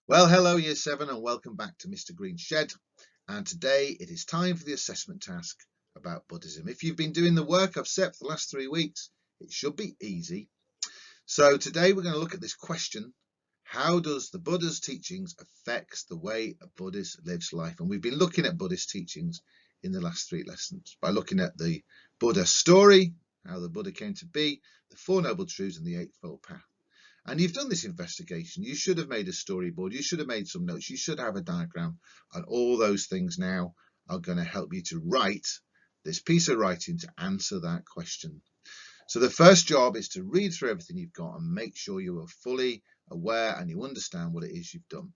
Well, hello Year 7 and welcome back to Mr. Green's Shed. And today it is time for the assessment task about Buddhism. If you've been doing the work I've set for the last 3 weeks, it should be easy. So today we're going to look at this question: how does the Buddha's teachings affect the way a Buddhist lives life? And we've been looking at Buddhist teachings in the last 3 lessons by looking at the Buddha story, how the Buddha came to be, the Four Noble Truths and the Eightfold Path. And you've done this investigation. You should have made a storyboard. You should have made some notes. You should have a diagram. And all those things now are going to help you to write this piece of writing to answer that question. So the first job is to read through everything you've got and make sure you are fully aware and you understand what it is you've done.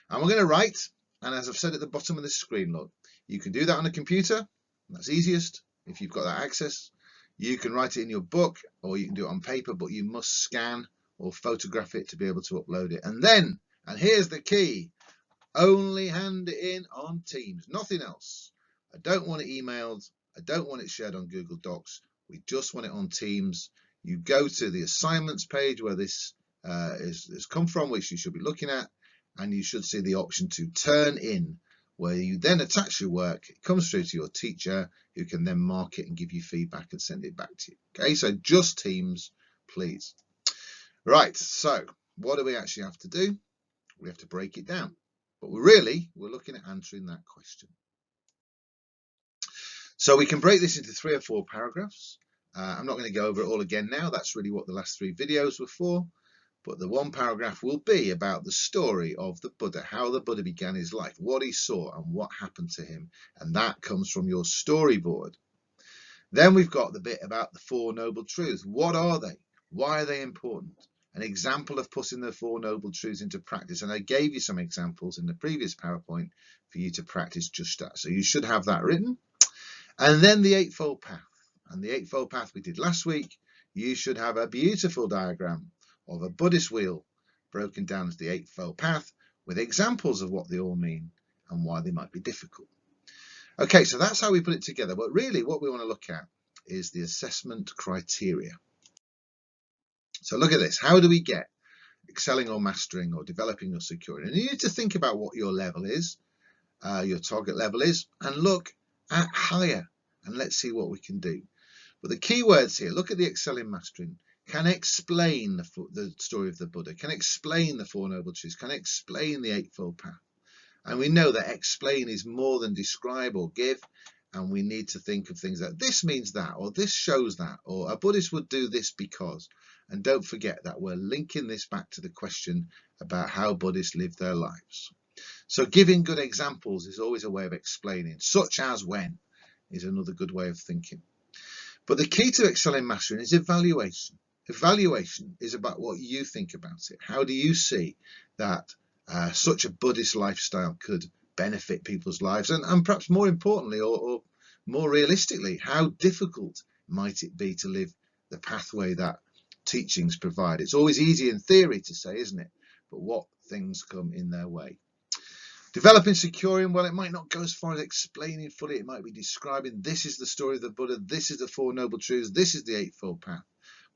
And we're going to write. And as I've said at the bottom of this screen, look, you can do that on a computer. That's easiest if you've got that access. You can write it in your book or you can do it on paper, but you must scan or photograph it to be able to upload it. And then, and here's the key, only hand it in on Teams, nothing else. I don't want it emailed. I don't want it shared on Google Docs. We just want it on Teams. You go to the assignments page where this has come from, which you should be looking at, and you should see the option to turn in, where you then attach your work. It comes through to your teacher, who can then mark it and give you feedback and send it back to you. Okay, so just Teams, please. Right, so what do we actually have to do? We have to break it down. But we're looking at answering that question. So we can break this into 3 or 4 paragraphs. I'm not going to go over it all again now. That's really what the last 3 videos were for. But the 1 paragraph will be about the story of the Buddha, how the Buddha began his life, what he saw and what happened to him. And that comes from your storyboard. Then we've got the bit about the Four Noble Truths. What are they? Why are they important? An example of putting the Four Noble Truths into practice. And I gave you some examples in the previous PowerPoint for you to practice just that. So you should have that written. And then the Eightfold Path. And the Eightfold Path we did last week. You should have a beautiful diagram of a Buddhist wheel broken down as the Eightfold Path with examples of what they all mean and why they might be difficult. Okay, so that's how we put it together. But really what we want to look at is the assessment criteria. So look at this. How do we get excelling or mastering or developing or securing? And you need to think about what your level is, your target level is, and look at higher. And let's see what we can do. But the key words here, look at the excelling mastering. Can explain the story of the Buddha, can explain the Four Noble Truths, can explain the Eightfold Path. And we know that explain is more than describe or give. And we need to think of things like this means that, or this shows that, or a Buddhist would do this because. And don't forget that we're linking this back to the question about how Buddhists live their lives. So giving good examples is always a way of explaining, such as when is another good way of thinking. But the key to excelling mastering is evaluation. Evaluation is about what you think about it. How do you see that such a Buddhist lifestyle could benefit people's lives? And perhaps more importantly, or more realistically, how difficult might it be to live the pathway that teachings provide? It's always easy in theory to say, isn't it? But what things come in their way? Developing, securing, well, it might not go as far as explaining fully. It might be describing this is the story of the Buddha, this is the Four Noble Truths, this is the Eightfold Path.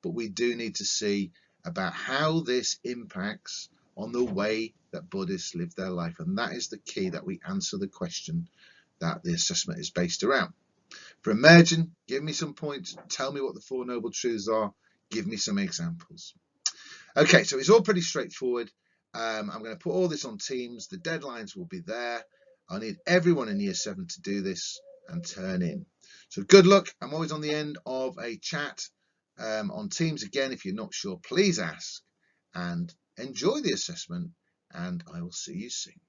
But we do need to see about how this impacts on the way that Buddhists live their life. And that is the key, that we answer the question that the assessment is based around. For emerging, give me some points, tell me what the Four Noble Truths are, give me some examples. Okay, so it's all pretty straightforward. I'm going to put all this on Teams. The deadlines will be there. I need everyone in Year 7 to do this and turn in. So good luck. I'm always on the end of a chat on Teams. Again, if you're not sure, please ask, and enjoy the assessment, and I will see you soon.